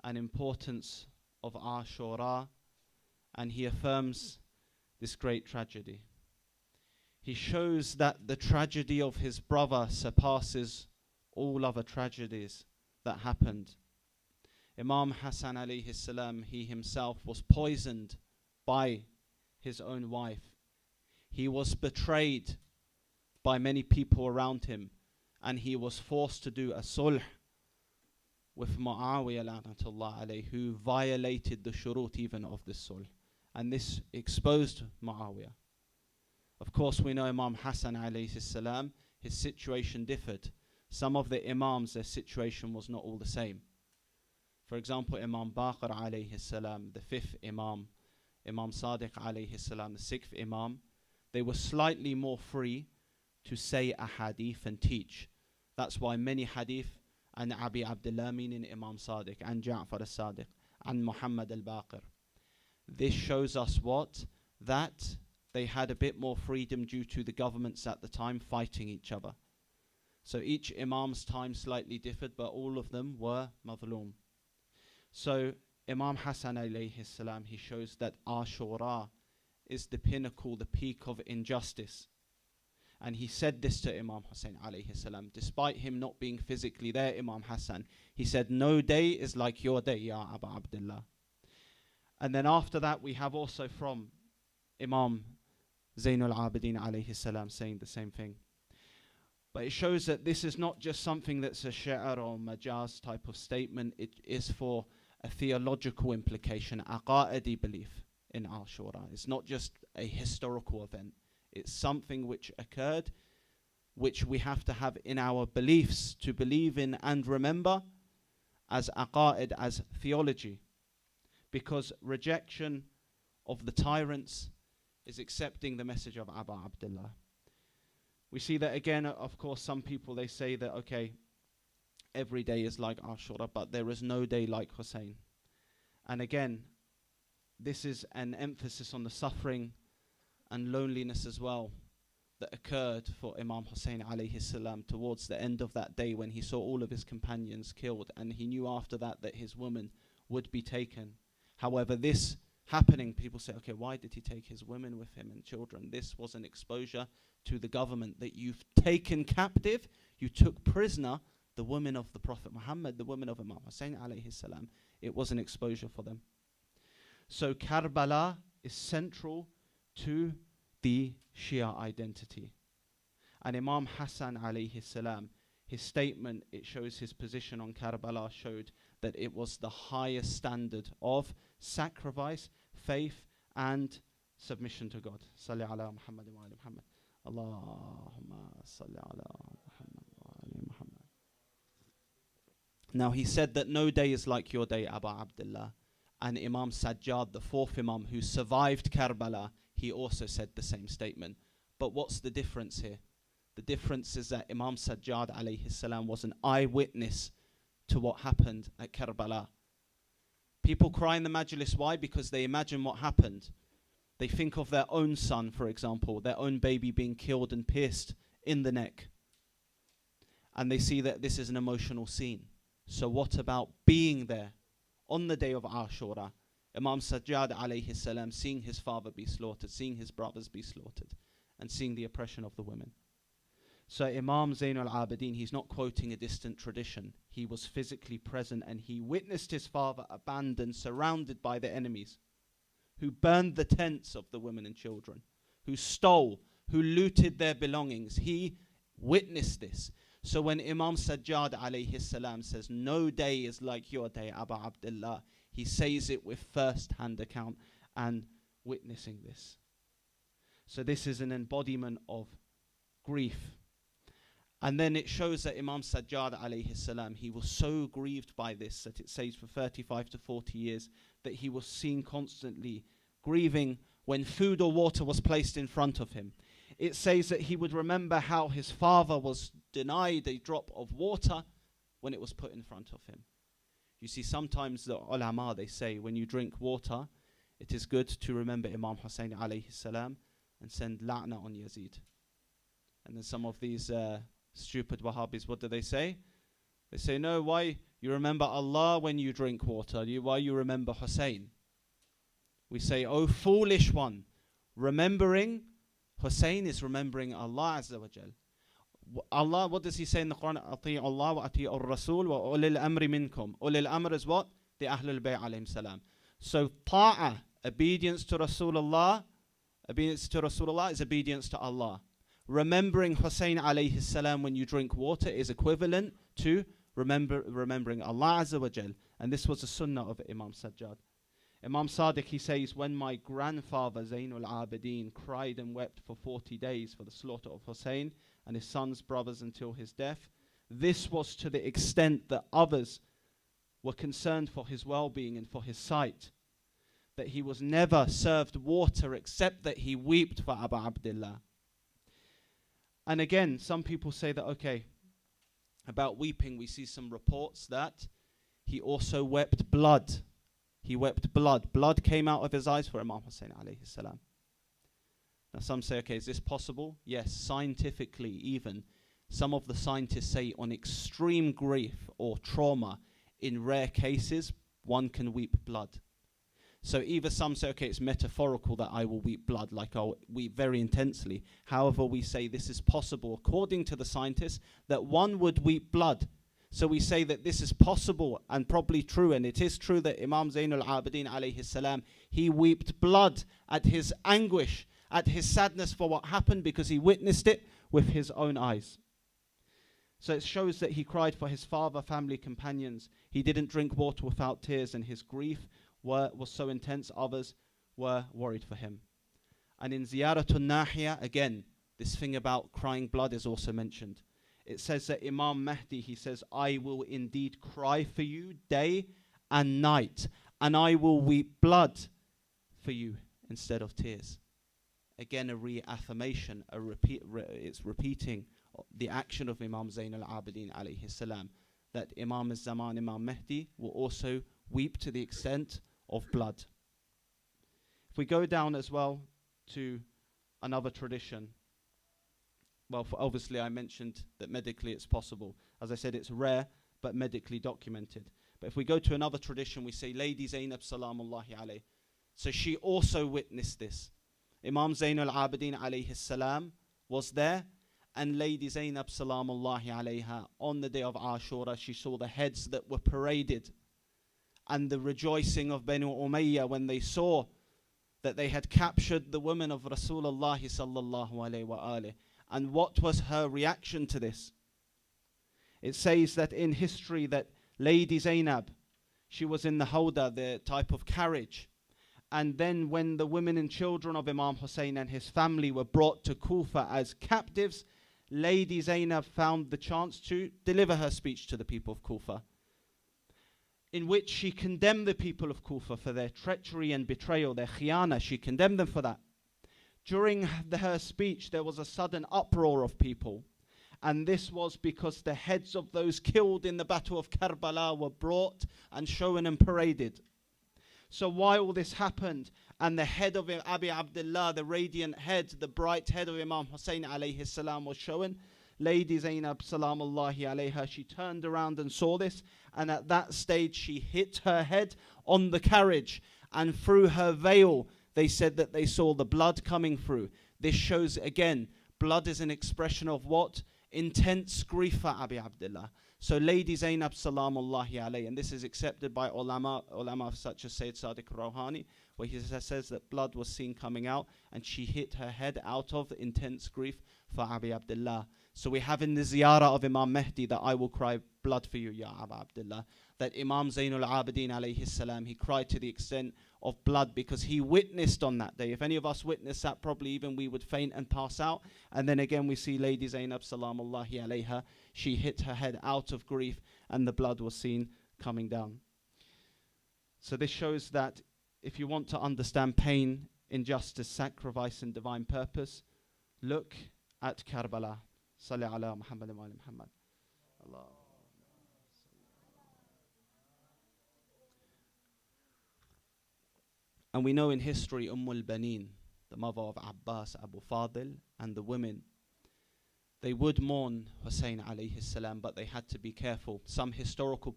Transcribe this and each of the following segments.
and importance of Ashura, and he affirms this great tragedy. He shows that the tragedy of his brother surpasses all other tragedies that happened. Imam Hassan alayhi salam, he himself was poisoned by his own wife. He was betrayed by many people around him, and he was forced to do a sulh with Muawiyah la'natullah alayhi, who violated the shurut even of this sulh, and this exposed Muawiyah. Of course, we know Imam Hassan alayhi salam, his situation differed. Some of the imams, their situation was not all the same. For example, Imam Baqir alayhi salam, the fifth imam, Imam Sadiq alayhi salam, the sixth imam, they were slightly more free to say a hadith and teach. That's why many hadith, and Abi Abdullah, meaning Imam Sadiq, and Ja'far al-Sadiq, and Muhammad al-Baqir. This shows us what? That they had a bit more freedom due to the governments at the time fighting each other. So each imam's time slightly differed, but all of them were madhloom. So Imam Hassan alayhi salam, he shows that Ashura is the pinnacle, the peak of injustice. And he said this to Imam Hussein alayhi salam, despite him not being physically there, Imam Hassan, he said, no day is like your day, Ya Aba Abdullah. And then after that, we have also from Imam Zainul Abidin alayhi salam saying the same thing. But it shows that this is not just something that's a shi'r or majaz type of statement. It is for a theological implication, aqa'idi belief in Ashura. It's not just a historical event. It's something which occurred, which we have to have in our beliefs to believe in and remember as aqa'id, as theology. Because rejection of the tyrants is accepting the message of Aba Abdullah. We see that again, of course, some people, they say that, okay, every day is like Ashura, but there is no day like Hussein. And again, this is an emphasis on the suffering and loneliness as well that occurred for Imam Hussein alayhi salam towards the end of that day when he saw all of his companions killed, and he knew after that that his woman would be taken. However, this happening, people say, okay, why did he take his women with him and children? This was an exposure to the government that you've taken captive, you took prisoner the women of the Prophet Muhammad, the women of Imam Hussein alayhi salam. It was an exposure for them. So Karbala is central to the Shia identity. And Imam Hassan alayhi salam, his statement, it shows his position on Karbala, showed that it was the highest standard of sacrifice, faith, and submission to God. Salli ala Muhammad wa ala Muhammad. Allahumma salli ala Muhammad wa ala Muhammad. Now he said that no day is like your day, Aba Abdullah. And Imam Sajjad, the fourth Imam who survived Karbala, he also said the same statement. But what's the difference here? The difference is that Imam Sajjad alayhi salam was an eyewitness to what happened at Karbala. People cry in the majlis. Why? Because they imagine what happened. They think of their own son, for example, their own baby being killed and pierced in the neck. And they see that this is an emotional scene. So what about being there on the day of Ashura? Imam Sajjad alayhi salam seeing his father be slaughtered, seeing his brothers be slaughtered, and seeing the oppression of the women. So Imam Zainul Abidin, he's not quoting a distant tradition. He was physically present and he witnessed his father abandoned, surrounded by the enemies, who burned the tents of the women and children, who stole, who looted their belongings. He witnessed this. So when Imam Sajjad alayhi salam says, no day is like your day, Aba Abdullah, he says it with first-hand account and witnessing this. So this is an embodiment of grief. And then it shows that Imam Sajjad alayhi salam, he was so grieved by this that it says for 35 to 40 years that he was seen constantly grieving when food or water was placed in front of him. It says that he would remember how his father was denied a drop of water when it was put in front of him. You see, sometimes the ulama, they say when you drink water, it is good to remember Imam Hussein alayhi salam and send la'na on Yazid. And then some of these stupid Wahhabis, what do they say? They say, no, why You remember Allah when you drink water. Why you remember Hussein? We say, oh foolish one. Remembering Hussein is remembering Allah Azza wa Jal. Allah, what does he say in the Quran? أطيعوا الله وأطيعوا الرسول وأولي الأمر منكم. أولي الأمر is what? The Ahlul Bayt alayhim salam. So ta'ah, obedience to Rasulullah, is obedience to Allah. Remembering Hussein alayhi salam when you drink water is equivalent to remembering Allah Azza wa Jal. And this was a sunnah of Imam Sajjad. Imam Sadiq, he says, when my grandfather Zainul Abidin cried and wept for 40 days for the slaughter of Hussein and his sons, brothers until his death, this was to the extent that others were concerned for his well-being and for his sight, that he was never served water except that he wept for Abu Abdullah. And again, some people say that, okay, about weeping, we see some reports that he also wept blood. He wept blood. Blood came out of his eyes for Imam Hussein alayhi salam. Now some say, okay, is this possible? Yes, scientifically even. Some of the scientists say on extreme grief or trauma, in rare cases, one can weep blood. So either some say, okay, it's metaphorical that I will weep blood, like I'll weep very intensely. However, we say this is possible, according to the scientists, that one would weep blood. So we say that this is possible and probably true, and it is true that Imam Zainul Abidin alayhi salam, he wept blood at his anguish, at his sadness for what happened, because he witnessed it with his own eyes. So it shows that he cried for his father, family, companions. He didn't drink water without tears, and his grief was so intense, others were worried for him. And in Ziyaratun Nahiya, again, this thing about crying blood is also mentioned. It says that Imam Mahdi, he says, I will indeed cry for you day and night, and I will weep blood for you instead of tears. Again, a reaffirmation, it's repeating the action of Imam Zain al-Abidin alayhi salam, that Imam al-Zaman, Imam Mahdi, will also weep to the extent of blood. If we go down as well to another tradition, well, obviously I mentioned that medically it's possible. As I said, it's rare, but medically documented. But if we go to another tradition, we say Lady Zainab salamullahi alayh. So she also witnessed this. Imam Zain al-Abidin alayhi salam was there, and Lady Zainab salamullahi alayha, on the day of Ashura, she saw the heads that were paraded and the rejoicing of Banu Umayyah when they saw that they had captured the women of Rasulullah sallallahu alayhi wa alayhi. And what was her reaction to this? It says that in history that Lady Zainab, she was in the hawda, the type of carriage. And then when the women and children of Imam Hussein and his family were brought to Kufa as captives, Lady Zainab found the chance to deliver her speech to the people of Kufa, in which she condemned the people of Kufa for their treachery and betrayal, their khiyana. She condemned them for that. During her speech, there was a sudden uproar of people. And this was because the heads of those killed in the Battle of Karbala were brought and shown and paraded. So while this happened, and the head of Abi Abdullah, the radiant head, the bright head of Imam Hussein alayhi salam was shown, Lady Zainab salamullahi alayha, she turned around and saw this, and at that stage she hit her head on the carriage, and through her veil they said that they saw the blood coming through. This shows again, blood is an expression of what? Intense grief for Abi Abdullah. So Lady Zainab salamullahi alayhi, and this is accepted by ulama such as Sayyid Sadiq Rouhani, where he says that blood was seen coming out, and she hit her head out of intense grief for Abi Abdullah. So we have in the ziyarah of Imam Mahdi that I will cry blood for you, Ya Abu Abdullah. That Imam Zainul Abidin alayhi salam, he cried to the extent of blood because he witnessed on that day. If any of us witnessed that, probably even we would faint and pass out. And then again we see Lady Zainab salamullahi alayha, she hit her head out of grief and the blood was seen coming down. So this shows that if you want to understand pain, injustice, sacrifice and divine purpose, look at Karbala. Salli ala Muhammad wa ala Muhammad. Allah. And we know in history Umm al-Banin, the mother of Abbas, Abu Fadil, and the women, they would mourn Hussein alayhi salam, but they had to be careful. Some historical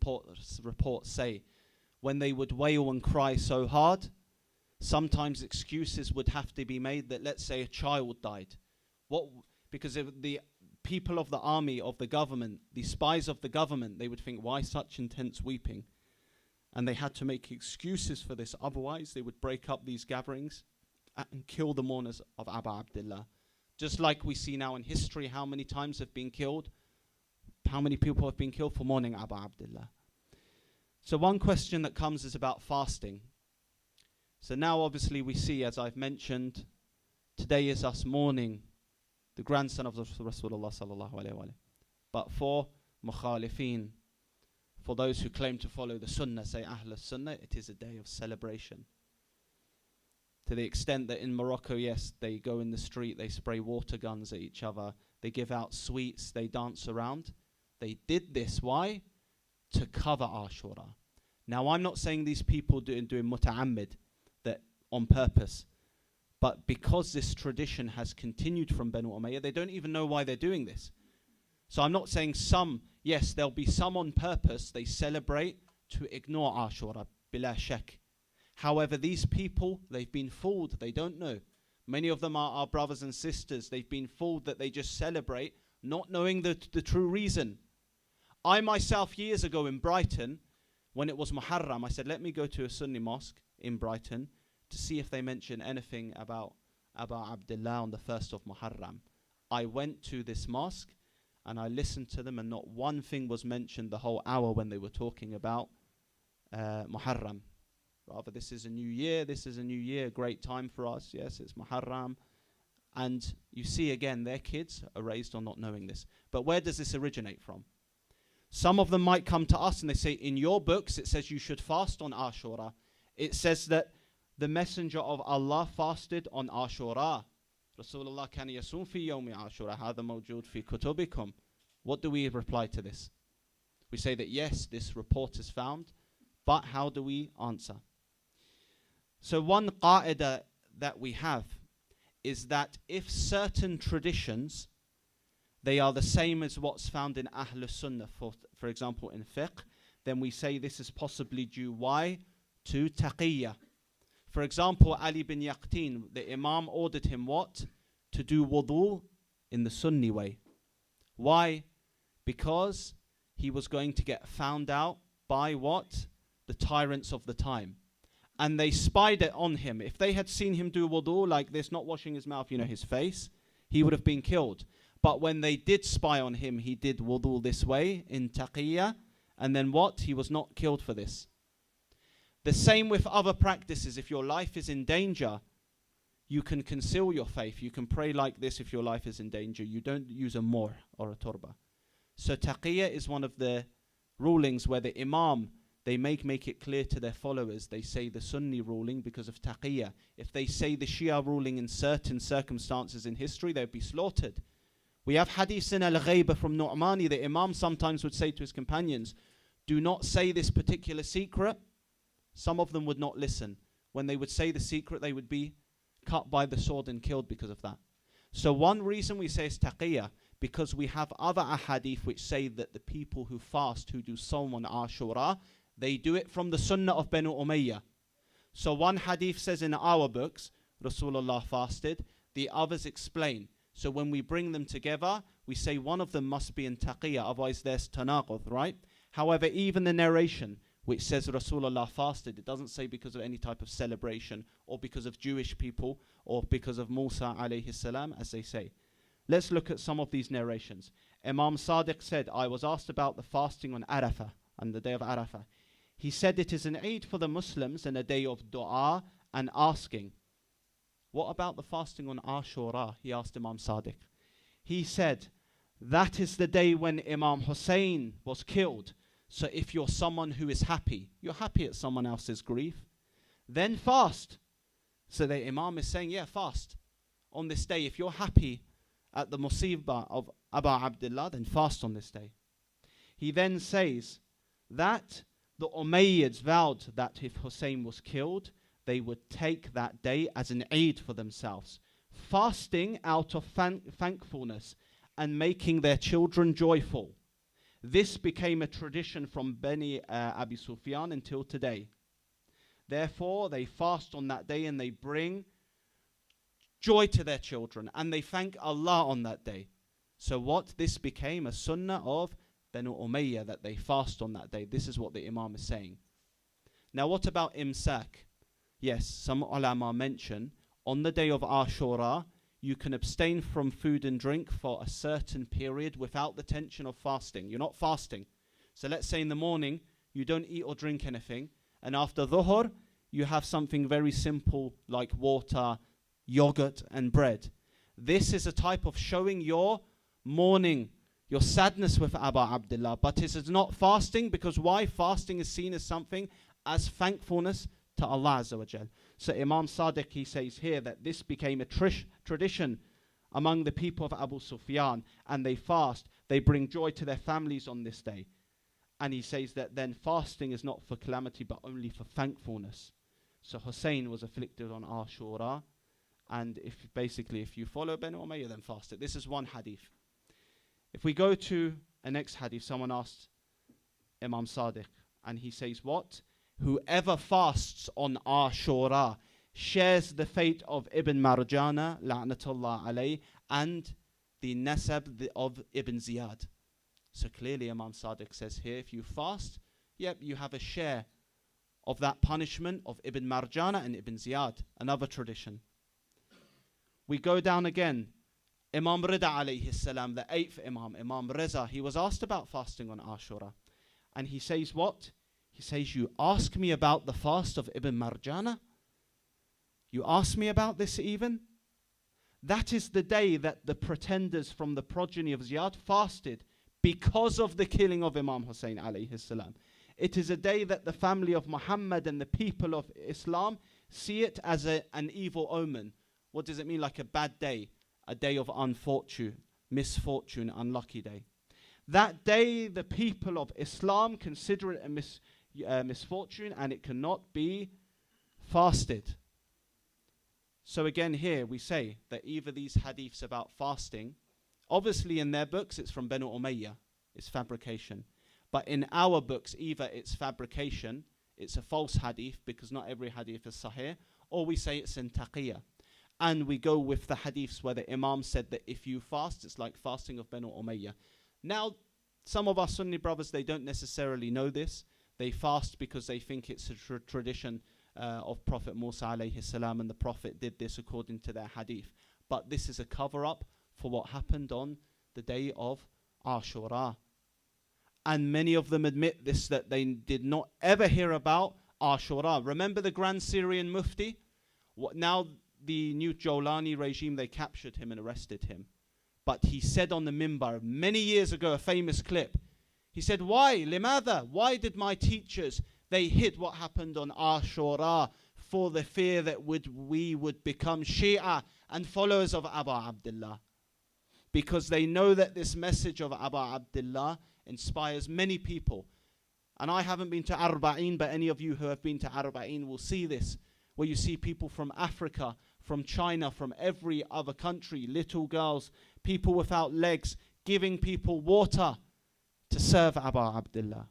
reports say when they would wail and cry so hard, sometimes excuses would have to be made that, let's say, a child died. Because if the people of the army, of the government, the spies of the government, they would think, why such intense weeping? And they had to make excuses for this. Otherwise, they would break up these gatherings and kill the mourners of Abu Abdullah. Just like we see now in history, how many times have been killed? How many people have been killed for mourning Abu Abdullah? So one question that comes is about fasting. So now obviously we see, as I've mentioned, today is us mourning the grandson of Rasulullah sallallahu alayhi wa sallam. But for mukhalifeen, for those who claim to follow the sunnah, say Ahl Sunnah, it is a day of celebration. To the extent that in Morocco, yes, they go in the street, they spray water guns at each other, they give out sweets, they dance around. They did this, why? To cover Ashura. Now I'm not saying these people doing muta'ammid, that on purpose, but because this tradition has continued from Banu Umayyah, they don't even know why they're doing this. So I'm not saying some, yes, there'll be some on purpose, they celebrate to ignore Ashura, bila shak. However, these people, they've been fooled, they don't know. Many of them are our brothers and sisters, they've been fooled that they just celebrate, not knowing the true reason. I myself, years ago in Brighton, when it was Muharram, I said, let me go to a Sunni mosque in Brighton to see if they mention anything about Abu Abdullah on the 1st of Muharram. I went to this mosque and I listened to them, and not one thing was mentioned the whole hour when they were talking about Muharram. Rather, this is a new year, great time for us. Yes, it's Muharram. And you see again, their kids are raised on not knowing this. But where does this originate from? Some of them might come to us and they say, in your books it says you should fast on Ashura. It says that the Messenger of Allah fasted on Ashura. Rasulullah kan yasum fi yawmi Ashura, hadha mawjood fi kutubikum. What do we reply to this? We say that yes, this report is found, but how do we answer? So one qaida that we have is that if certain traditions, they are the same as what's found in Ahl Sunnah, for example in fiqh, then we say this is possibly due, why? To taqiyya. For example, Ali bin Yaqtin, the Imam ordered him what? To do wudu in the Sunni way. Why? Because he was going to get found out by what? The tyrants of the time. And they spied it on him. If they had seen him do wudu like this, not washing his mouth, his face, he would have been killed. But when they did spy on him, he did wudu this way in taqiyya. And then what? He was not killed for this. The same with other practices. If your life is in danger, you can conceal your faith. You can pray like this if your life is in danger. You don't use a mur or a turba. So taqiyya is one of the rulings where the Imam, they make it clear to their followers. They say the Sunni ruling because of taqiyya. If they say the Shia ruling in certain circumstances in history, they'd be slaughtered. We have hadiths in Al-Ghayba from Nu'mani. The Imam sometimes would say to his companions, do not say this particular secret. Some of them would not listen. When they would say the secret, they would be cut by the sword and killed because of that. So one reason we say is taqiyya, because we have other ahadith which say that the people who fast, who do Sawm on Ashura, they do it from the Sunnah of Banu Umayyah. So one hadith says in our books, Rasulullah fasted, the others explain. So when we bring them together, we say one of them must be in taqiyya, otherwise there's tanaqud, right? However, even the narration which says Rasulullah fasted, it doesn't say because of any type of celebration or because of Jewish people or because of Musa alayhi salam, as they say. Let's look at some of these narrations. Imam Sadiq said, I was asked about the fasting on Arafah, on the day of Arafah. He said it is an Eid for the Muslims and a day of dua and asking. What about the fasting on Ashura? He asked Imam Sadiq. He said, that is the day when Imam Hussein was killed. So if you're someone who is happy, you're happy at someone else's grief, then fast. So the Imam is saying, yeah, fast. On this day, if you're happy at the musibah of Abu Abdullah, then fast on this day. He then says that the Umayyads vowed that if Hussein was killed, they would take that day as an Eid for themselves, fasting out of thankfulness and making their children joyful. This became a tradition from Bani Abi Sufyan until today. Therefore, they fast on that day and they bring joy to their children and they thank Allah on that day. So what? This became a sunnah of Banu Umayyah, that they fast on that day. This is what the Imam is saying. Now what about imsak? Yes, some ulama mention on the day of Ashura, you can abstain from food and drink for a certain period without the tension of fasting. You're not fasting. So let's say in the morning, you don't eat or drink anything. And after dhuhr, you have something very simple like water, yogurt and bread. This is a type of showing your mourning, your sadness with Abu Abdullah. But it is not fasting, because why? Fasting is seen as something as thankfulness to Allah Azza wa Jal. So Imam Sadiq, he says here that this became a tradition among the people of Abu Sufyan, and they fast, they bring joy to their families on this day. And he says that then fasting is not for calamity but only for thankfulness. So Hussein was afflicted on Ashura, and if you follow Banu Umayyah, then fast it. This is one hadith. If we go to a next hadith, someone asked Imam Sadiq, and he says what? Whoever fasts on Ashura shares the fate of Ibn Marjana, la'natullah alayh, and the nasab of Ibn Ziyad. So clearly Imam Sadiq says here, if you fast, yep, you have a share of that punishment of Ibn Marjana and Ibn Ziyad, another tradition. We go down again. Imam Rida alayhi salam, the 8th Imam, Imam Reza, he was asked about fasting on Ashura. And he says what? He says, you ask me about the fast of Ibn Marjana? You ask me about this even? That is the day that the pretenders from the progeny of Ziyad fasted because of the killing of Imam Hussein alayhi salam. It is a day that the family of Muhammad and the people of Islam see it as an evil omen. What does it mean? Like a bad day, a day of misfortune, unlucky day. That day, the people of Islam consider it a misfortune, and it cannot be fasted. So again here we say that either these hadiths about fasting, obviously in their books it's from Banu Umayyah, it's fabrication. But in our books, either it's fabrication, it's a false hadith because not every hadith is sahih, or we say it's in taqiyah. And we go with the hadiths where the Imam said that if you fast, it's like fasting of Banu Umayyah. Now, some of our Sunni brothers, they don't necessarily know this. They fast because they think it's a tradition of Prophet Musa alayhi salam, and the Prophet did this according to their hadith. But this is a cover-up for what happened on the day of Ashura. And many of them admit this, that they did not ever hear about Ashura. Remember the Grand Syrian Mufti? Now the new Jolani regime, they captured him and arrested him. But he said on the minbar many years ago, a famous clip, he said, why? Limada? Why did my teachers, they hid what happened on Ashura for the fear that we would become Shia and followers of Abu Abdullah? Because they know that this message of Abu Abdullah inspires many people. And I haven't been to Arba'in, but any of you who have been to Arba'in will see this, where you see people from Africa, from China, from every other country, little girls, people without legs, giving people water to serve Abu Abdullah.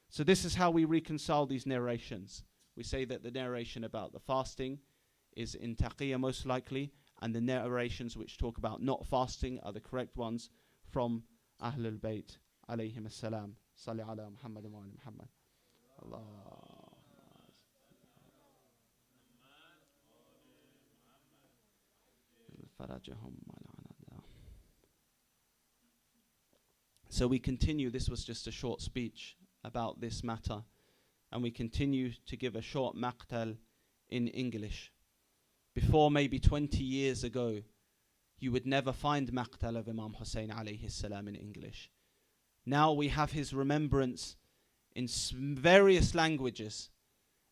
So this is how we reconcile these narrations. We say that the narration about the fasting is in taqiyya most likely, and the narrations which talk about not fasting are the correct ones from Al-Bayt alayhim as-salam. Salli ala Muhammad wa ala Muhammad. Allah. So we continue. This was just a short speech about this matter, and we continue to give a short maqtal in English. Before maybe 20 years ago, you would never find maqtal of Imam Hussein alayhi salam in English. Now we have his remembrance in various languages,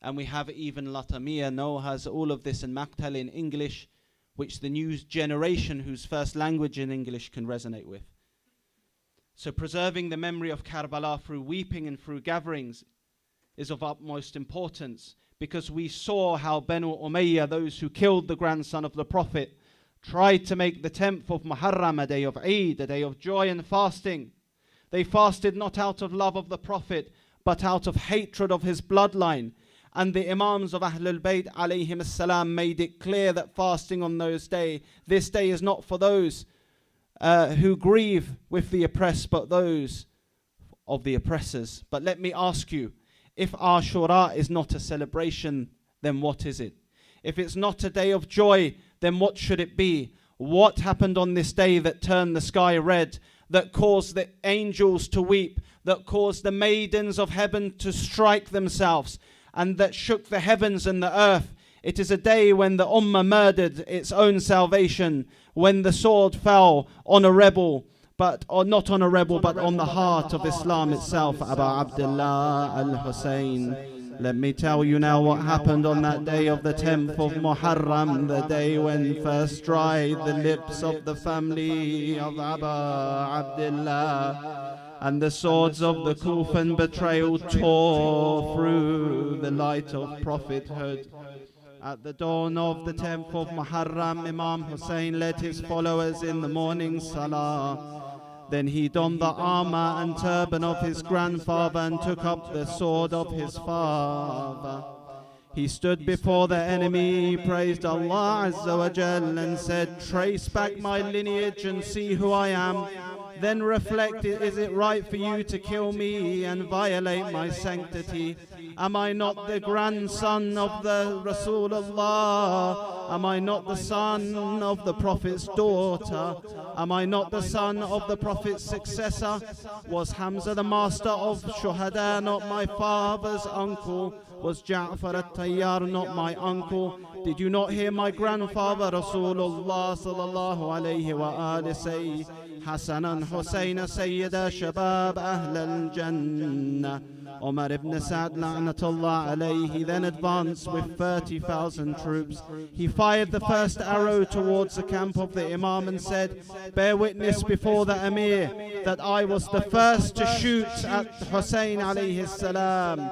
and we have even Latamiya has all of this in maqtal in English, which the new generation whose first language in English can resonate with. So preserving the memory of Karbala through weeping and through gatherings is of utmost importance, because we saw how Banu Umayyah, those who killed the grandson of the Prophet, tried to make the 10th of Muharram a day of Eid, a day of joy and fasting. They fasted not out of love of the Prophet, but out of hatred of his bloodline. And the Imams of Al-Bayt alayhim as-salam made it clear that fasting on this day is not for those who grieve with the oppressed, but those of the oppressors. But let me ask you, if Ashura is not a celebration, then what is it? If it's not a day of joy, then what should it be? What happened on this day that turned the sky red, that caused the angels to weep, that caused the maidens of heaven to strike themselves, and that shook the heavens and the earth? It is a day when the Ummah murdered its own salvation, when the sword fell on a rebel, but not on a rebel, but on the heart of Islam itself, Abu Abdullah al-Hussein. Let me tell you now what happened on that day of the 10th of Muharram, the day when first dried the lips of the family of Abu Abdullah, and the swords of the Kufr and betrayal tore through the light of prophethood. At the dawn of the 10th of Muharram, Imam Hussein led his followers in the morning salah. Then he donned the armor and turban of his grandfather and took up the sword of his father. He stood before the enemy, praised Allah Azza wa Jal and said, "Trace back my lineage and see who I am. Then reflect, is it right for you to kill me and violate my sanctity? Am I not the grandson of the Rasulullah? Am I not the son of the Prophet's daughter? Am I not the son of the Prophet's successor? Was Hamza the master of Shuhada not my father's uncle? Was Ja'far al-Tayyar not my uncle? Did you not hear my grandfather Rasulullah sallallahu alayhi wa alihi say, Hassan and Hussein Sayyida Shabab Ahl al-Jannah?" Umar ibn Sa'd la'natullah alayhi then advanced with 30,000 troops. He fired the first arrow towards the camp of the Imam and said, "Bear witness before the Amir that I was the first to shoot at Hussein alayhi salam."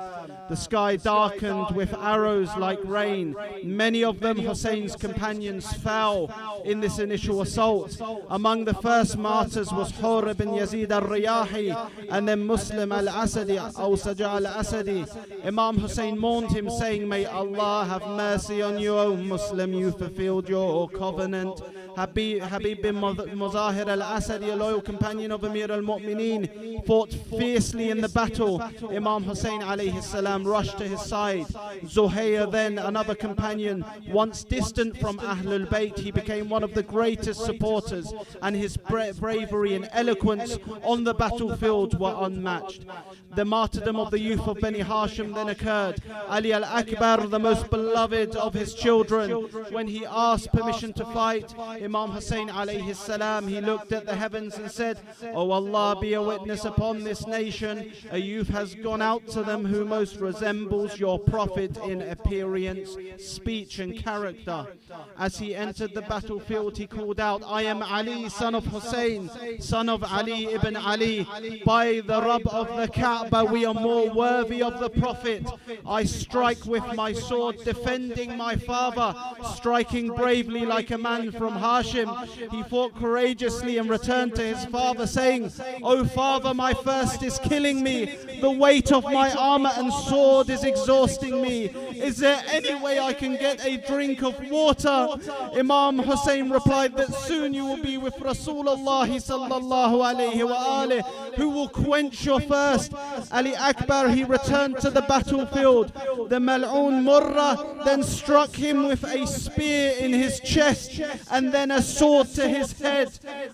The sky darkened with arrows like rain. Many of them, Hussein's companions, fell in this initial assault. Among the first martyrs was Hur ibn Yazid al-Riyahi and then Muslim al-Asadi, Awsaja al-Asadi. Imam Hussein mourned him, saying, "May Allah have mercy on you, O Muslim, you fulfilled your covenant." Habib bin Muzahir al-Asadi, a loyal companion of Amir al-Mu'mineen, fought fiercely in the battle. Imam Hussein alayhi salam rushed to his side. Zuhayr, then another companion, once distant from Ahlul Bayt, he became one of the greatest supporters, and his bravery and eloquence on the battlefield were unmatched. The martyrdom of the youth of Bani Hashim then occurred. Ali al-Akbar, the most beloved of his children, when he asked permission to fight Imam Hussein alayhi salam, he looked at the heavens and said, "O Allah, be a witness upon this nation. A youth has gone out to them who most resembles your Prophet in appearance, speech and character." As he entered the battlefield, he called out, "I am Ali, son of Hussein, son of Ali ibn Ali. By the Rabb of the Kaaba, we are more worthy of the Prophet. I strike with my sword, defending my father, striking bravely like a man from Hashim." He fought courageously and returned to his father, saying, "O father, my thirst is killing me. The weight of my armor and sword is exhausting me. Is there any way I can get a drink of water?" Imam Hussein replied that soon you will be with Rasulullah sallallahu alayhi wa alihi, who will quench your thirst. Ali Akbar, he returned to the battlefield. The Mal'un Murrah then struck him with a spear in his chest and then a sword to his head.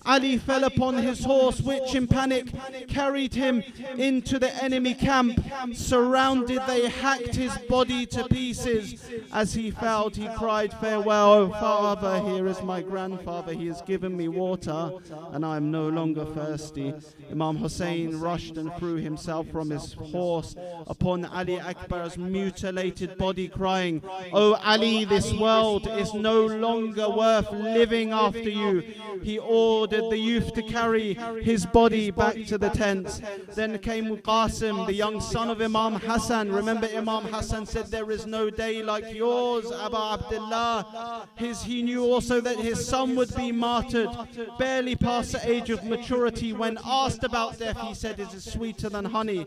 Ali fell upon his horse, which in panic carried him into the enemy camp. Surrounded, they hacked his body to pieces. As he fell, he cried, "Farewell, O father, here is my grandfather. He has given me water and I am no longer thirsty." Imam Hussein rushed and threw himself from his horse upon Ali Akbar's mutilated body, crying, "O Ali, this world is no longer worth living after you." He ordered the youth to carry his body back to the tents. Then came Qasim, the young son of Imam Hassan. Remember, Imam Hassan said, "There is no day like yours, Abu Abdullah." He knew also that his son would be martyred, barely past the age of maturity. When asked about death, he said, "It is sweeter than honey."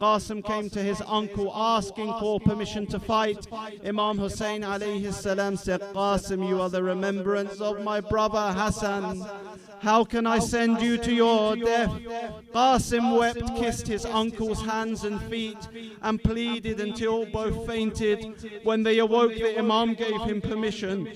Qasim came to his uncle asking for permission to fight. Imam Hussein alayhi salam said, "Qasim, you are the remembrance of my brother Hassan. How can I send you to your death?" Qasim wept, kissed his uncle's hands and feet, and pleaded until both fainted. When they awoke, the Imam gave him permission.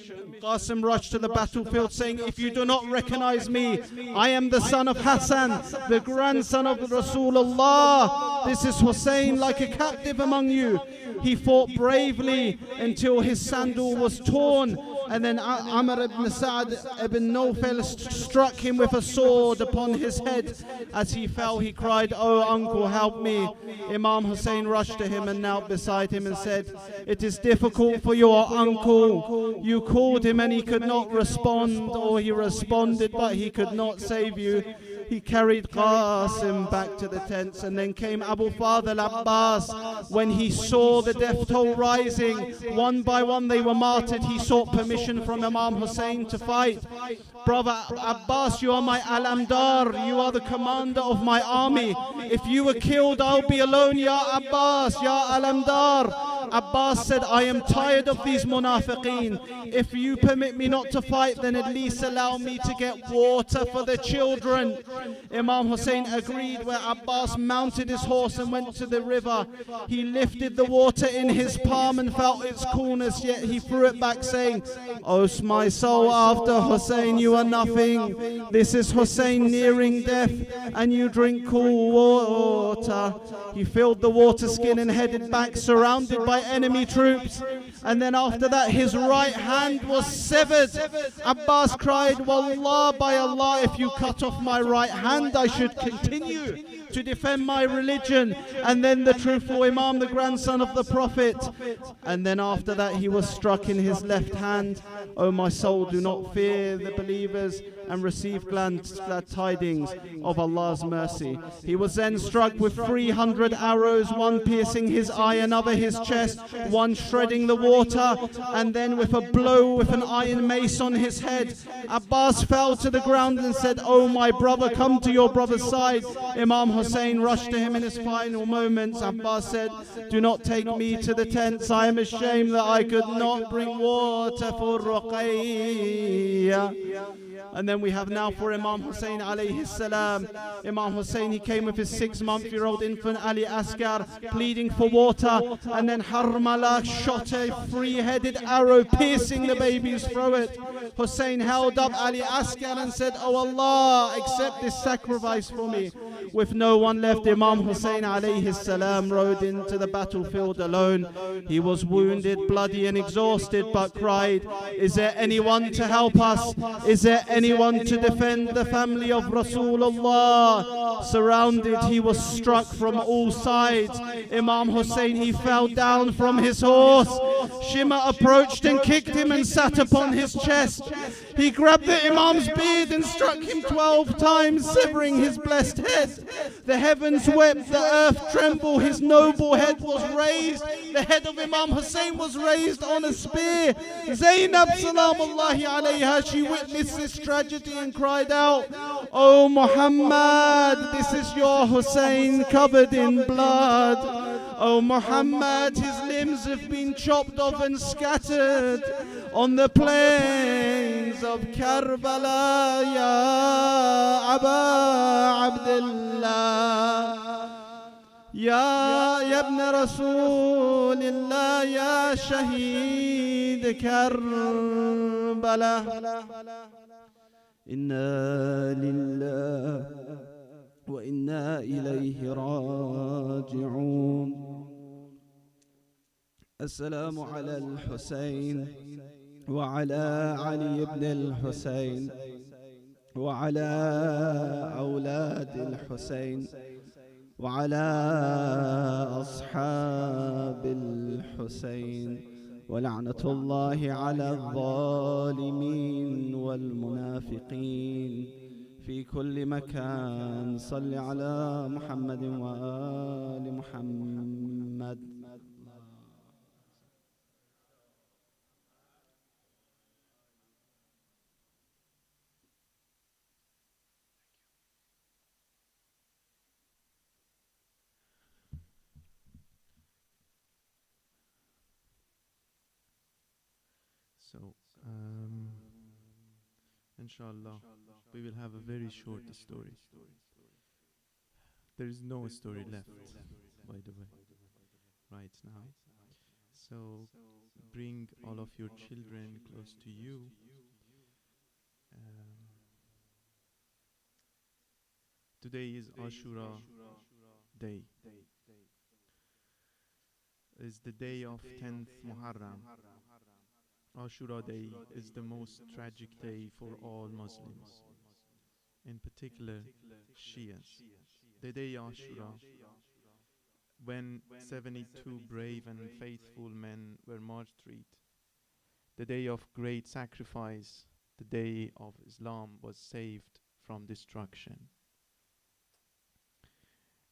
Qasim rushed to the battlefield, saying, "If you do not recognize me, I am the son of Hassan, the grandson of Rasulullah. This is Hussein, like a captive among you." He fought bravely until his sandal was torn, and then Amr ibn Sa'd ibn Nawfal struck him with a sword upon his head. As he fell, he cried, "Oh uncle, help me." Imam Hussein rushed to him and knelt beside him and said, "It is difficult for your uncle. You called him and he could not respond, or he responded but he could not save you." He carried Qasim back to the tents, and then came Abu Fadl Abbas. When he saw the death toll rising, one by one they were martyred, he sought permission from Imam Hussein to fight. "Brother Abbas, you are my alamdar, you are the commander of my army. If you were killed, I'll be alone, Ya Abbas, Ya alamdar." Abbas said, "I am tired of these munafiqeen. If you permit me not to fight, then at least allow me to get water for the children." Imam Hussein agreed, where Abbas mounted his horse and went to the river. He lifted the water in his palm and felt its coolness, yet he threw it back, saying, "Oh my soul, after Hussein you are nothing. This is Hussein nearing death, and you drink cool water." He filled the water skin and headed back, surrounded by enemy troops. And then after that, his right hand was severed. Abbas cried, "Wallah, by Allah, if you cut off my right hand, I should continue to defend my religion." And then the truthful Imam, the grandson of the Prophet. And then after that, he was struck in his left hand. "Oh my soul, do not fear the believers and receive glad tidings of Allah's mercy." He was then struck with 300 arrows, one piercing his eye, another his chest, one shredding the water, and then with a blow with an iron mace on his head. Abbas fell to the ground and said, "Oh my brother, come to your brother's side." Imam Hussein rushed to him in his final moments. Abbas said, "Do not take me to the tents. I am ashamed that I could not bring water for Ruqayya." And then we have now for Imam Hussein alayhi salam. Imam Hussein, he came with his 6-month-old infant Ali Asghar, pleading for water. And then Harmala shot a 3-headed arrow, piercing the baby's throat. Hussein held up Ali Asghar and said, "Oh Allah, accept this sacrifice for me." With no one left, Imam Hussein alayhi salam rode into the battlefield alone. He was wounded, bloody and exhausted, but cried, "Is there anyone to help us? Is there anyone to defend the family of Rasulullah?" Surrounded, he was struck from all sides. Imam Hussein, he fell down from his horse. Shimmer approached and kicked him and sat upon his chest. He grabbed the Imam's beard and struck him 12 times, severing his blessed head. The heavens wept, the earth trembled, his noble head was raised. The head of Imam Hussein was raised on a spear. Zainab salamullahi alayha, she witnessed this tragedy and cried out, "Oh Muhammad, this is your Hussein covered in blood. Oh Muhammad, his limbs have been chopped off and scattered on the plains of Karbala, ya Aba Abdullah. Ya ibn Rasulillah, ya Shaheed Karbala. Inna lillah wa inna ilayhi raji'un. Assalamu ala al-Husayn wa ala Ali ibn al-Husayn. وعلى أولاد الحسين وعلى أصحاب الحسين ولعنة الله على الظالمين والمنافقين في كل مكان. صل على محمد وآل محمد. So, inshallah, we will have a very short story. There is no story left, by the way, right now. So, bring all of your children close to you. Today is Ashura Day. It's the day of 10th Muharram. Ashura Day is the most tragic day for all Muslims, in particular Shias. The day Ashura, when 72 brave and faithful men were martyred, the day of great sacrifice, the day of Islam was saved from destruction.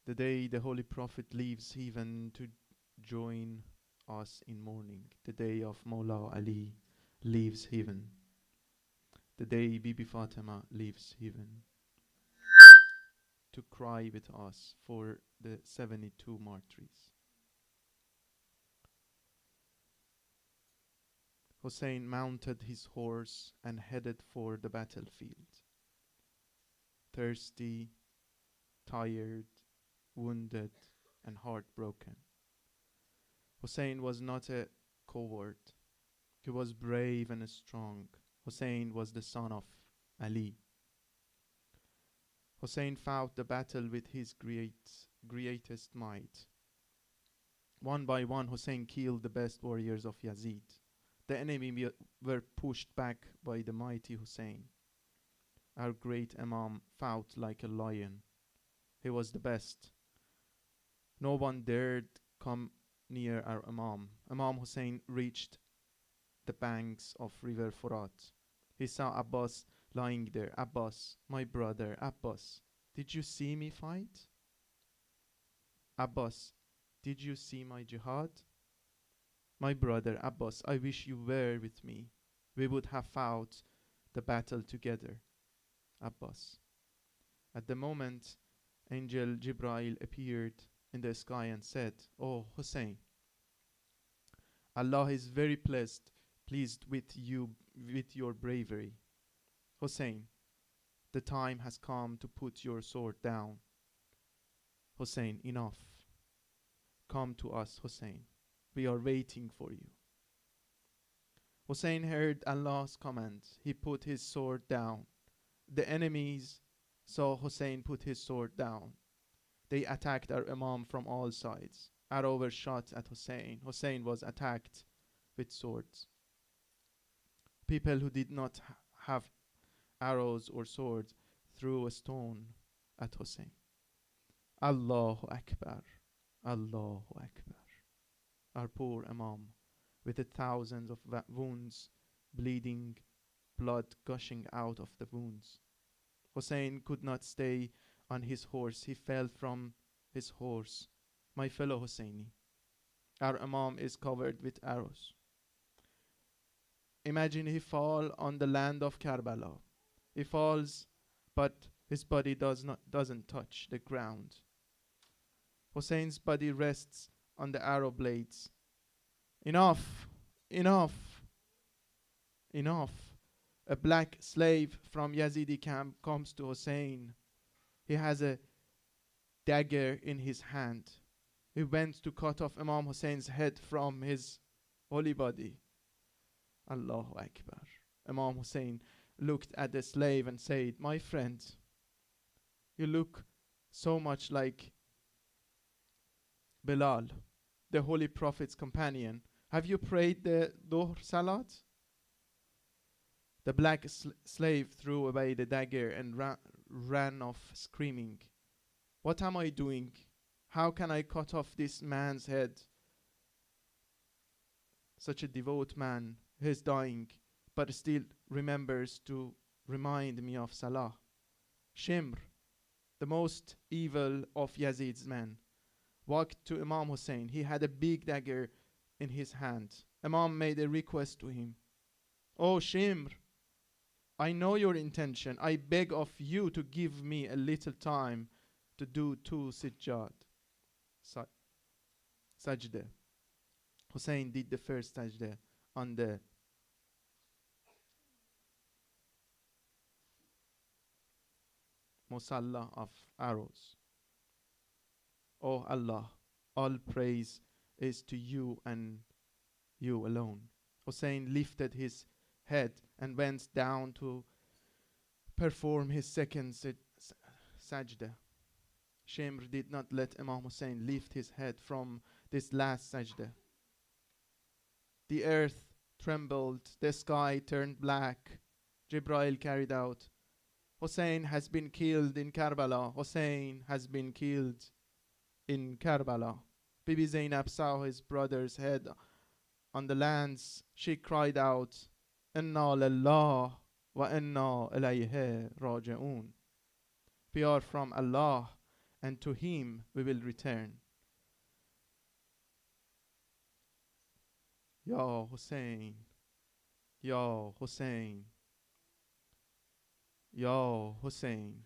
The day the Holy Prophet leaves heaven to join us in mourning, the day of Mawla Ali leaves heaven, the day Bibi Fatima leaves heaven, to cry with us for the 72 martyrs. Hussein mounted his horse and headed for the battlefield. Thirsty, tired, wounded, and heartbroken. Hussein was not a coward. He was brave and strong. Hussein was the son of Ali. Hussein fought the battle with his greatest might. One by one, Hussein killed the best warriors of Yazid. The enemy were pushed back by the mighty Hussein. Our great Imam fought like a lion. He was the best. No one dared come near our Imam. Imam Hussein reached the banks of River Furat. He saw Abbas lying there. Abbas, my brother, Abbas, did you see me fight? Abbas, did you see my jihad? My brother, Abbas, I wish you were with me. We would have fought the battle together. Abbas. At the moment, Angel Jibreel appeared in the sky and said, "Oh Hussein, Allah is very pleased with you, with your bravery. Hussein, the time has come to put your sword down. Hussein, enough. Come to us, Hussein. We are waiting for you." Hussein heard Allah's command. He put his sword down. The enemies saw Hussein put his sword down. They attacked our Imam from all sides. Arrows were shot at Hussein. Hussein was attacked with swords. People who did not have arrows or swords threw a stone at Hussein. Allahu Akbar. Allahu Akbar. Our poor Imam, with the thousands of wounds, bleeding, blood gushing out of the wounds. Hussein could not stay on his horse. He fell from his horse. My fellow Husseini, our Imam is covered with arrows. Imagine he fall on the land of Karbala. He falls, but his body doesn't touch the ground. Hussein's body rests on the arrow blades. Enough! Enough! Enough! A black slave from Yazidi camp comes to Hussein. He has a dagger in his hand. He went to cut off Imam Hussein's head from his holy body. Allahu Akbar. Imam Hussein looked at the slave and said, "My friend, you look so much like Bilal, the Holy Prophet's companion. Have you prayed the Dhuhr Salat?" The black slave threw away the dagger and ran off screaming, "What am I doing? How can I cut off this man's head? Such a devout man, he is dying, but still remembers to remind me of Salah." Shimr, the most evil of Yazid's men, walked to Imam Hussein. He had a big dagger in his hand. Imam made a request to him. "Oh Shimr, I know your intention. I beg of you to give me a little time to do 2 sijjad. Sajda." Hussein did the first sajda on the musalla of arrows. "Oh Allah, all praise is to you and you alone." Hussein lifted his head and went down to perform his second sajda. Shimr did not let Imam Hussein lift his head from this last sajda. The earth trembled, the sky turned black. Jibreel carried out, "Hussein has been killed in Karbala. Hussein has been killed in Karbala." Bibi Zainab saw his brother's head on the lands. She cried out, "Inna lillah wa inna ilayhi raji'un." We are from Allah and to Him we will return. Ya Hussein, Ya Hussein, Ya Hussein.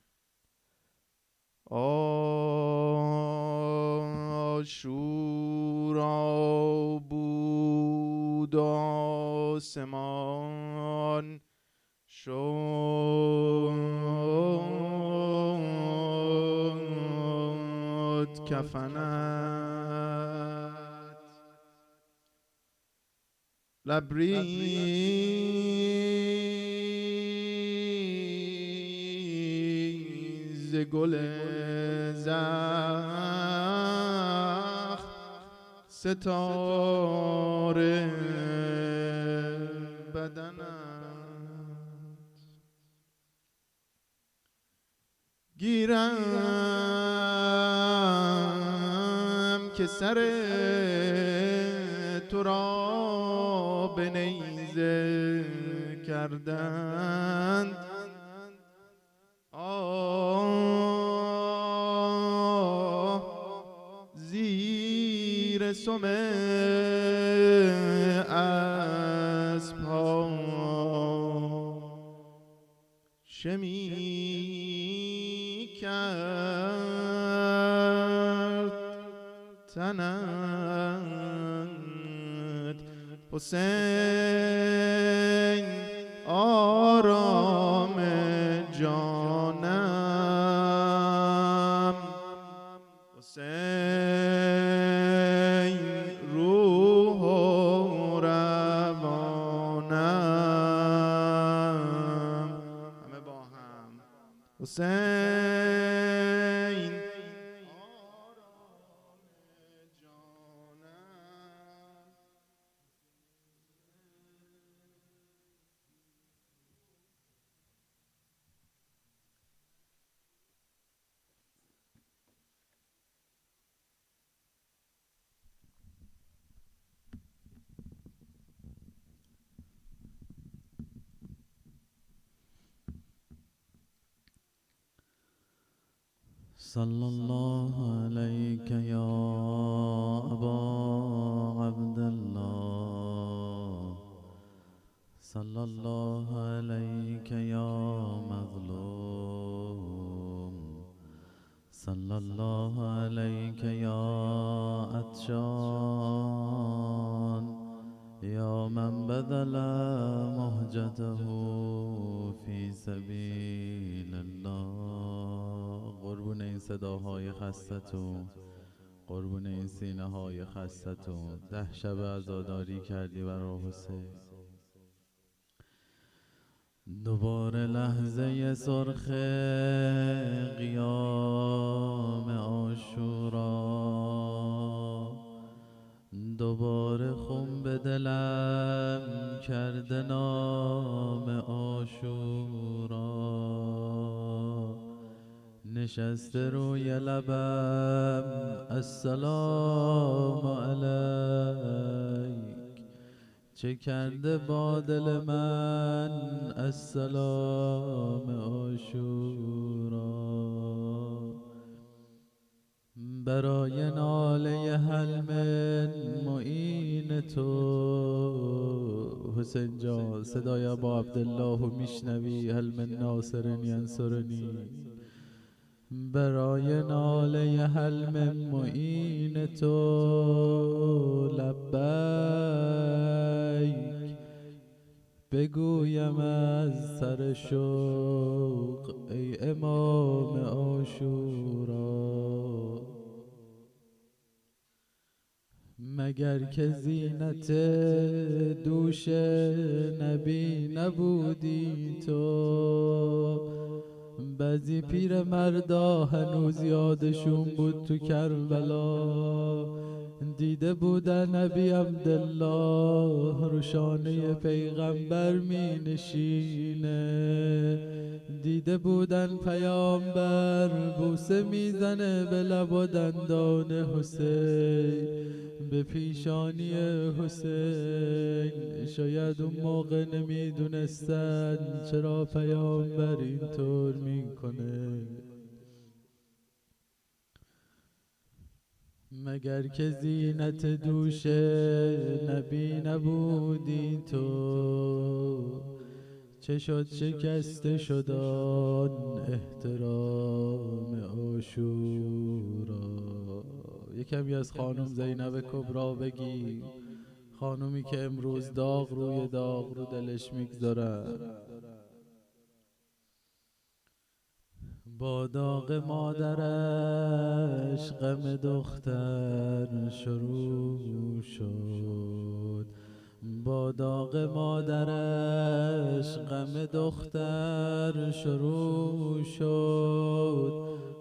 آشورا بود آسمان شد کفنت لبریز گل زخم ستاره بدنت گیرم که سر تو را به نیزه کردند زیر سم اسب‌ها شمی کرد تنت حسین آرام جانم حسین روح و روانم همه با هم حسین صلى الله عليك يا أبا عبد الله صلى الله عليك يا مظلوم صلى الله عليك يا عطشان يا من بذل مهجته في سبيل الله. قربون این صداهای خستتون، قربون این سینه های خستتون. 10 شب عزاداری کردی برای حسین. دوباره لحظه سرخ قیام عاشورا، دوباره دوباره خون به دلم کرده نام عاشورا، نشسته روی لبم السلام علیک، چه کرده با دل من السلام عاشورا. برای ناله هل من معین تو حسین جان، صدای ابا عبدالله میشنوی؟ هل من ناصر ینصرنی. برای ناله هل من معین تو لبیک، بگویم از سر شوق ای امام عاشورا. مگر که زینت دوش نبی نبودی تو، بعضی پیر مردا هنوز یادشون بود تو کربلا، دیده بودن نبی عبدالله روشانه پیغمبر می نشینه، دیده بودن پیامبر بوسه میزنه به لب و دندان حسین، به پیشانی حسین. شاید اون موقع نمیدونستن چرا پیامبر اینطور میکنه. مگر که زینت دوش نبی نبودی تو، چه شد شکسته شدان احترام عاشورا. یکمی از خانم زینب کبرا بگی، خانومی که امروز داغ روی داغ رو دلش میگذارن. با داغ مادرش غم دختر شروع شد، با داغ مادرش غم دختر شروع شد.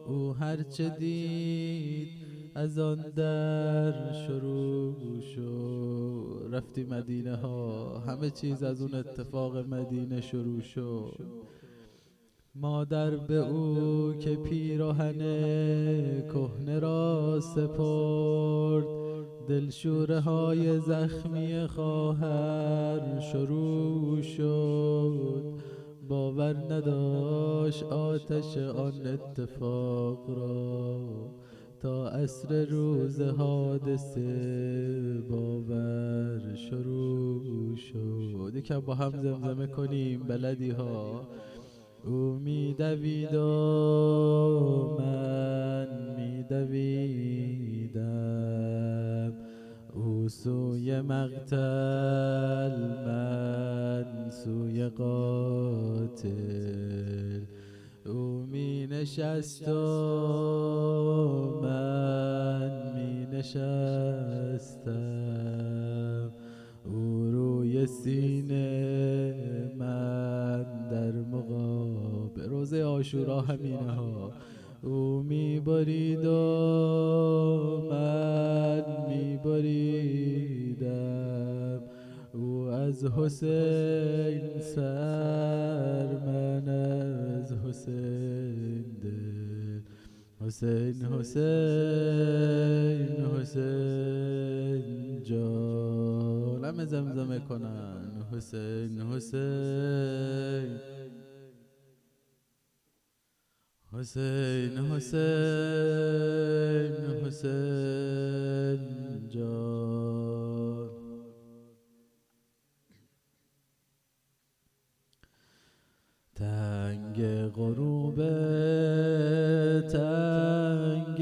او هرچه دید از آن در شروع شد. رفتی مدینه ها، همه چیز از اون اتفاق مدینه شروع شد. مادر به او که پیراهن کهنه را سپرد، دلشوره های زخمی خواهر شروع شد. باور نداشت آتش آن اتفاق را، تا عصر روز حادثه باور شروع شد. یکم با هم زمزمه کنیم بلدی ها. او میدوید و من میدویدم، او سوی مقتل من سوی قاتل، او می نشست و من می نشستم، او روی سینه من در مقابل. روزه عاشورا همینه ها. او می برید و من می بریدم، او از حسین سر من از حسین دل. حسین حسین حسین جان، همه زمزمه کنن حسین حسین حسین حسین حسین جان. تنگ غروبه تنگ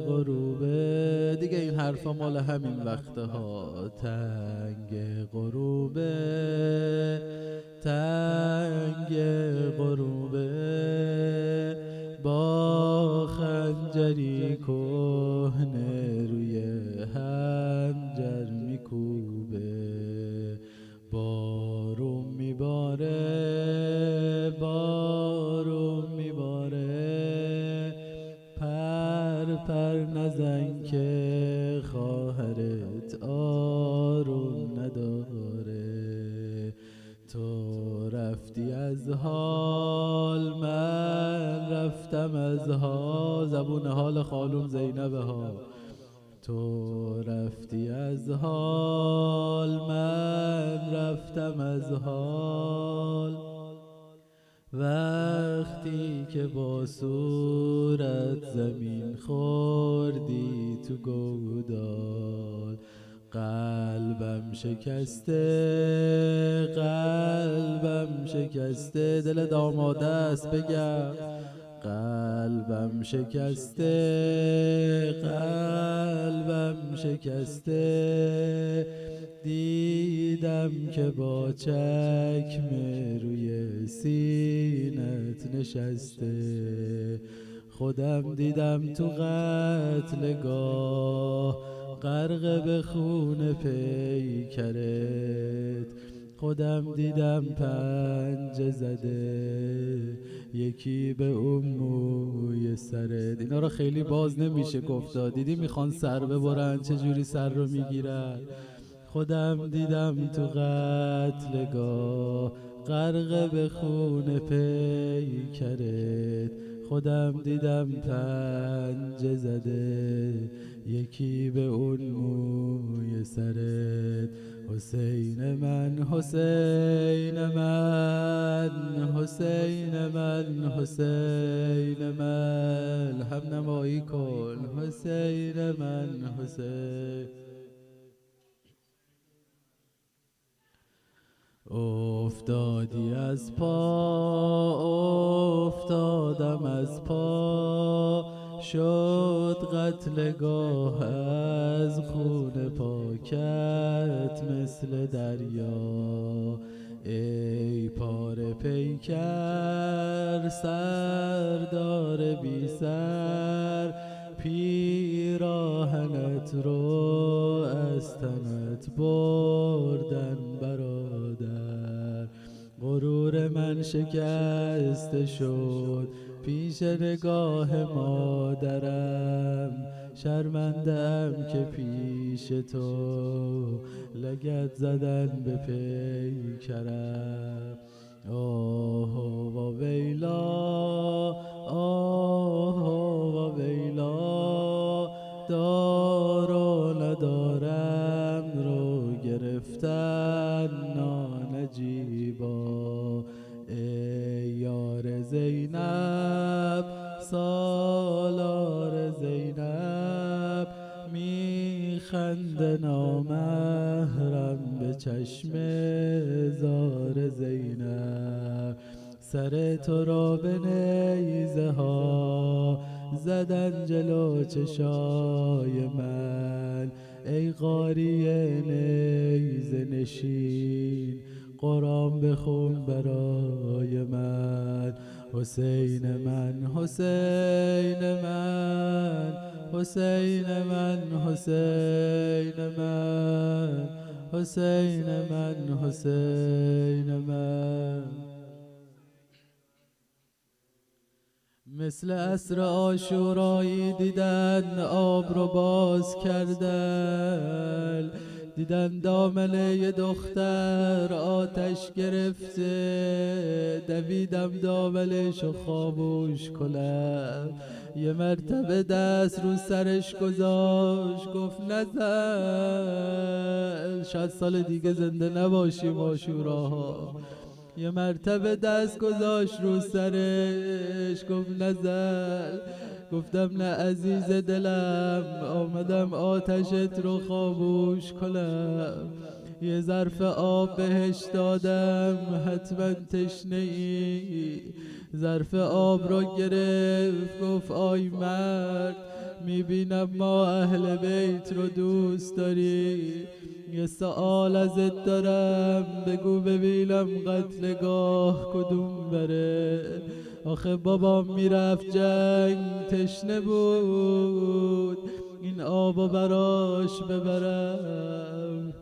غروبه، دیگه این حرفا مال همین وقته ها. تنگ غروبه تنگ غروبه، با خنجری کهنه روی خنجر میکوبه. بارون میباره بارون میباره، پر پر نزن که خواهرت از حال، من رفتم از حال. زبون حال خانم زینب ها. تو رفتی از حال، من رفتم از حال. وقتی که با صورت زمین خوردی تو گودال، قلبم شکسته، قلبم شکسته. دل داماده است بگم، قلبم شکسته، قلبم شکسته. دیدم که با چکمه روی سینت نشسته، خودم دیدم تو قتلگاه غرق به خون پیکرت. خودم دیدم پنجه زده یکی به اون موی سرت. اینا رو خیلی باز نمیشه گفت، دیدی میخوان سر ببرن چجوری سر رو میگیرن. خودم دیدم تو قتلگاه غرق به خون پیکرت. خودم دیدم پنجه زده یکی به اون موی سرت. حسین من، حسین من، حسین من، حسین من. هم نمایی کن حسین من، حسین. افتادی از پا، افتادم از پا، شد قتلگاه از خون پاکت مثل دریا. ای پاره پیکر سردار بی سر، پیراهنت رو از تنت بردن برادر. غرور من شکسته شد پیش نگاه مادرم، شرمندم که پیش تو لگد زدن به پیکرم. آه و ویلا، آه و ویلا، دارو ندارم رو گرفتن نانجیبا. ای یار زینب، سالار زینب، میخنده نامحرم به چشم زار زینب. سر تو را به نیزه ها زدن جلو چشای من. ای قاری نیزه نشین قرآن بخون برای من. حسین من، حسین من، حسین من، حسین من، حسین من، حسین من. مثل عصر عاشورایی دیدن آب رو باز کردن، دیدن دامنه یه دختر آتش گرفته، دویدم دامنش و خاموش کنم. یه مرتبه دست رو سرش گذاشت گفت نزن، 60 سال دیگه زنده نباشیم عاشوراها. یه مرتبه دست گذاشت رو سرش گفت نزن. گفتم نه عزیز دلم، آمدم آتشت رو خاموش کنم. یه ظرف آب بهش دادم حتما تشنه ای. ظرف آب رو گرفت گفت آی مرد، میبینم ما اهل بیت رو دوست داری. یه سوال ازت دارم بگو ببینم قتلگاه کدوم بره. آخه بابام میرفت جنگ تشنه بود، این آبو براش ببرم.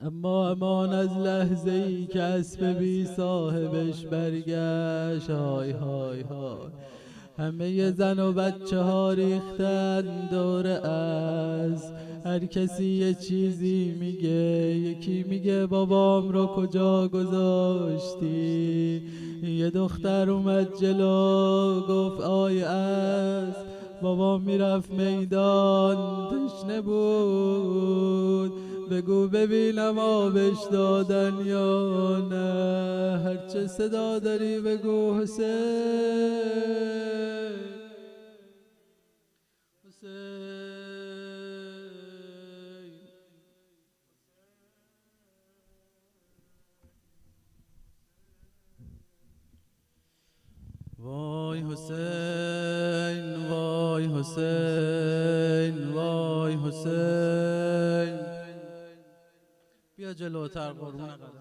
اما امان از لحظه ای که اسب بی صاحبش برگشت. های های های همه زن و بچه ها ریختن دور از هر کسی یه چیزی میگه. یکی میگه بابام رو کجا گذاشتی؟ یه دختر اومد جلو گفت آی از بابام میرفت میدان تشنه بود، بگو ببینم آبش دادن یا نه. هرچه صدا داری بگو حسین حسین. وای حسین وای حسین وای حسین. بیا جلوتر قربون قدم.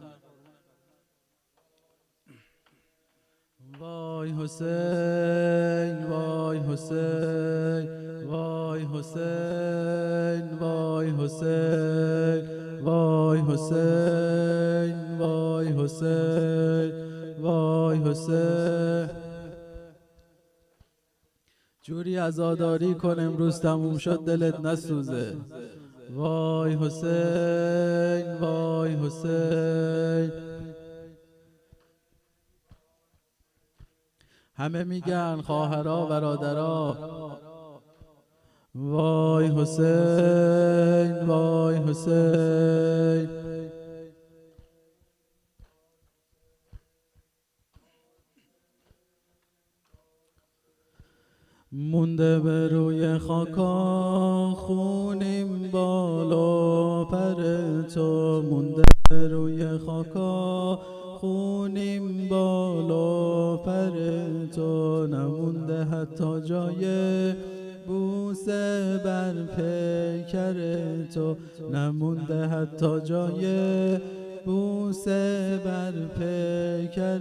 وای حسین وای حسین وای حسین وای حسین وای حسین وای حسین وای حسین. جوری عزاداری کن امروز تموم شد دلت نسوزه. وای حسین وای حسین. همه میگن خواهرها برادرها. وای حسین وای حسین. مونده به روی خاکا خونیم بالا پر تو. مونده به روی خاکا خونیم بالا پر تو. نمونده حتی جای بوسه بر پیکر تو. نمونده حتی جای بوسه بر پیکر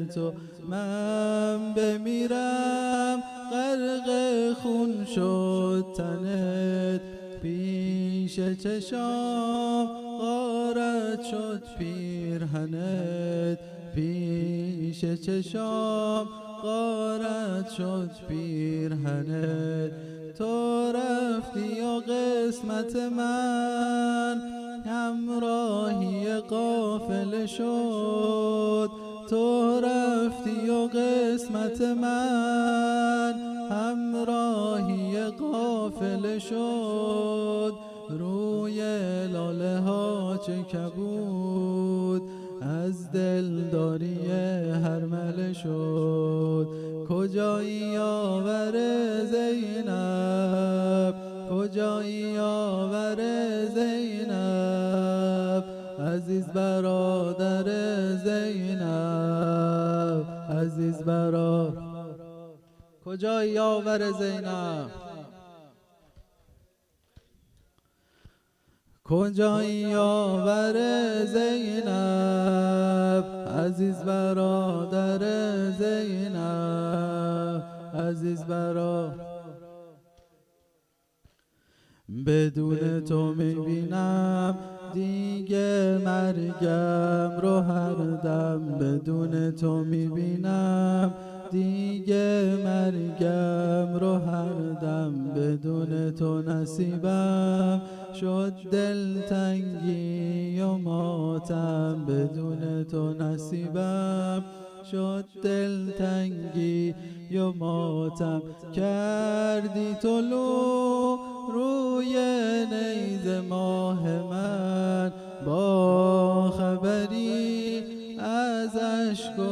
تو. من بمیرم غرق خون شد تنت، پیش چشام غارت شد پیرهنت. پیش چشام غارت شد پیرهنت. تو رفتی و قسمت من همراهی قافله شد. تو رفتی و قسمت من همراهی قافله شد. روی لاله ها چه کبود از دلداری هرمله شد. کجایی یاور زینب کجایی یاور زینب عزیز برادر زینب عزیز برادر. کجایی یاور زینب کجایی یاور زینب عزیز برادر زینب عزیز برادر. بدون تو میبینم دیگه مرگم رو هر دم. بدون تو میبینم دیگه مرگم رو هر دم. بدون تو نصیبم شد دلتنگی و ماتم. بدون تو نصیبم شد دلتنگی و ماتم. کردی طلوع روی نیز ماه من با خبری از اشک و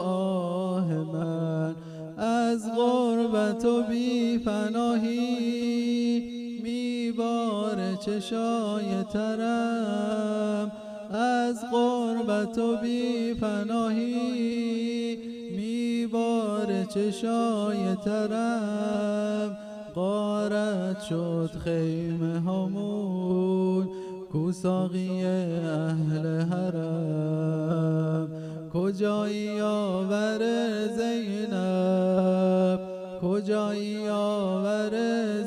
آه من. از غربت و بی پناهی میباره چشای ترم. از غربت و بی پناهی میباره چشای ترم. غارت شد خیمه هامون کو ساقی اهل حرم. کجایی یاور زینب کجایی یاور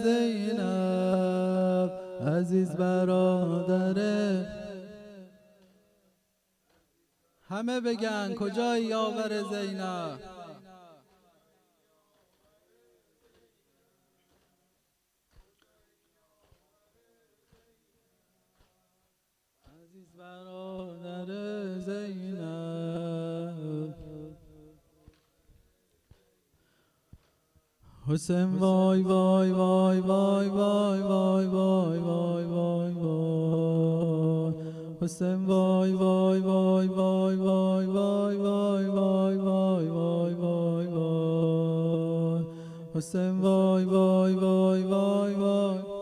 زینب عزیز برادر. همه بگن کجایی یاور زینب. عزیز برادر زینب حسین وای وای وای وای وای وای وای وای وای وای حسین وای وای وای وای وای وای وای وای وای وای وای وای حسین وای وای وای وای وای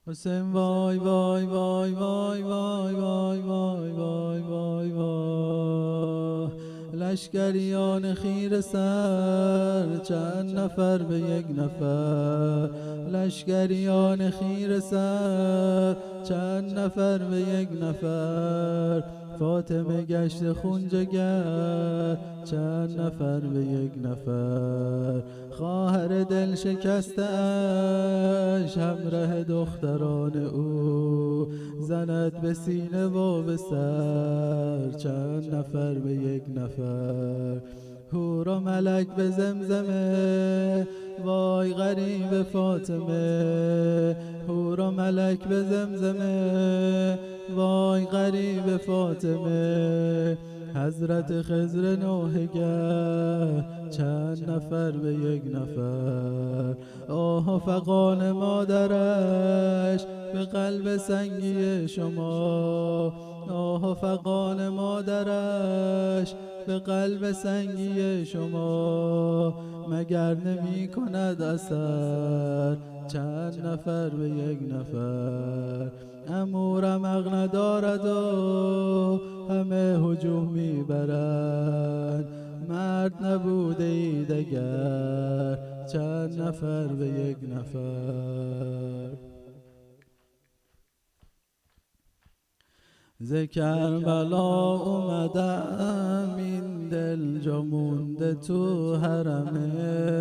حسین وای وای وای وای وای وای وای وای وای وای لشکریان خیره سر چند نفر به یک نفر لشکریان خیره سر چند نفر به یک نفر فاطمه گشت خون جگر چند نفر به یک نفر خواهر دل شکسته اش همراه دختران او زند به سینه و به سر چند نفر به یک نفر حور و ملک به زمزمه وای غریب فاطمه حور و ملک به زمزمه وای غریب فاطمه حضرت خضر نوحگر چند نفر به یک نفر آه فغان مادرش به قلب سنگی شما آه فغان مادرش به قلب سنگی شما مگر نمی کند اثر چند نفر به یک نفر امورم حق ندارد و همه هجوم میبرند مرد نبوده ای دگر چند نفر به یک نفر ز کربلا اومدم این دل جا مونده تو حرمه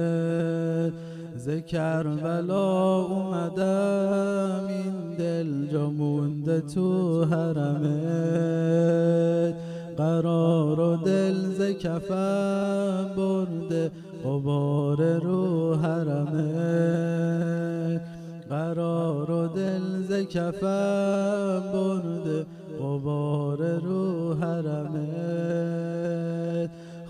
ز کربلا اومدم این دل جا مونده تو حرمه قرار و دل ز کفم برده غبار رو حرمه قرار و دل ز کفم برده غبار رو حرمه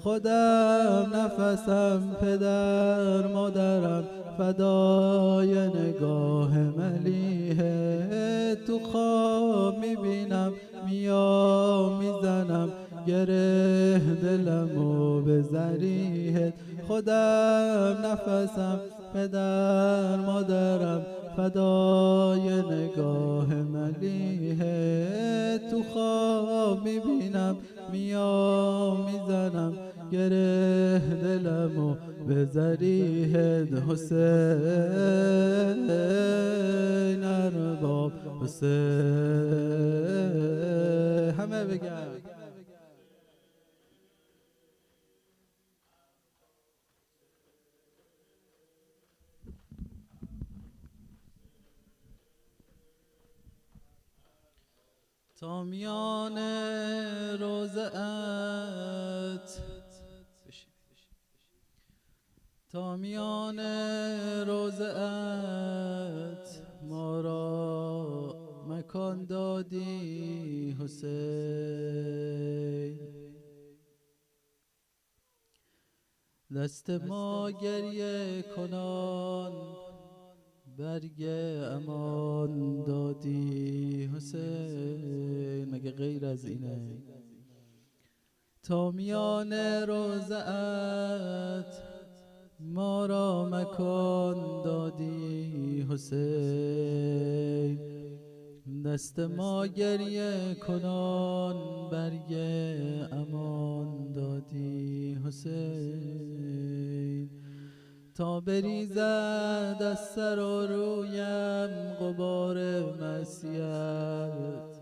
خودم نفسم پدر مادرم فدای نگاه ملیحه تو خواب میبینم میام میزنم گره دلمو به ذریحت خودم نفسم پدر مادرم فدای نگاه ملیحه تو خواب میبینم میام میزنم گره دلمو به ذریحت حسین ارباب حسین همه بگن تا میان روضه‌ات تا میان روضه‌ات ما را مکان دادی حسین دست ما گریه کنان برگ امان دادی حسین مگه غیر از اینه تا میان روضه‌ات ما را مکان دادی حسین دست ما گریه کنان برگ امان دادی حسین تا بریزد از سر و رویم غبار معصیت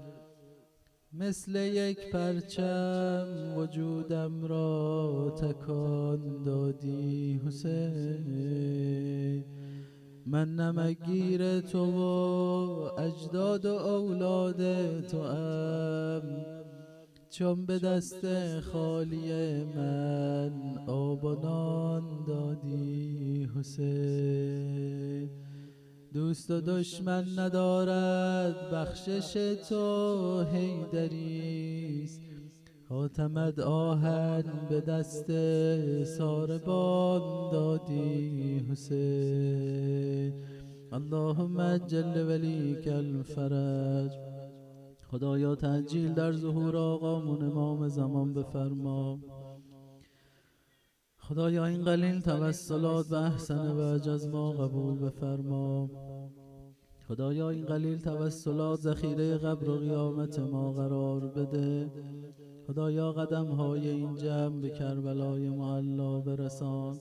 مثل یک پرچم وجودم را تکان دادی حسین من نمکگیر تو و اجداد و اولاد تو ام چون به دست خالی من آب و نان دادی حسین دوست و دشمن ندارد بخشش تو حیدریست. خاتمت آهن به دست ساربان دادی حسین. اللهم جل ولیک الفرج. خدایا تعجیل در ظهور آقامون امام زمان بفرما. خدایا این قلیل توسلات به احسن وجه از ما قبول بفرما. خدایا این قلیل توسلات ذخیره قبر و قیامت ما قرار بده. خدایا قدم های این جمع به کربلای معلا برسان.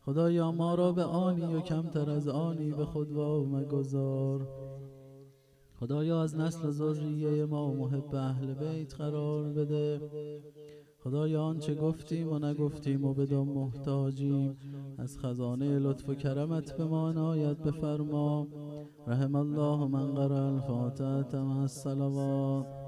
خدایا ما را به آنی و کمتر از آنی به خود مگذار. خدایا از نسل ذریه ما محب اهل بیت قرار بده. خدایا آنچه گفتیم و نگفتیم و بدان محتاجیم از خزانه لطف و کرمت به ما عنایت بفرما. رحم الله من قرأ الفاتحة مع الصلوات.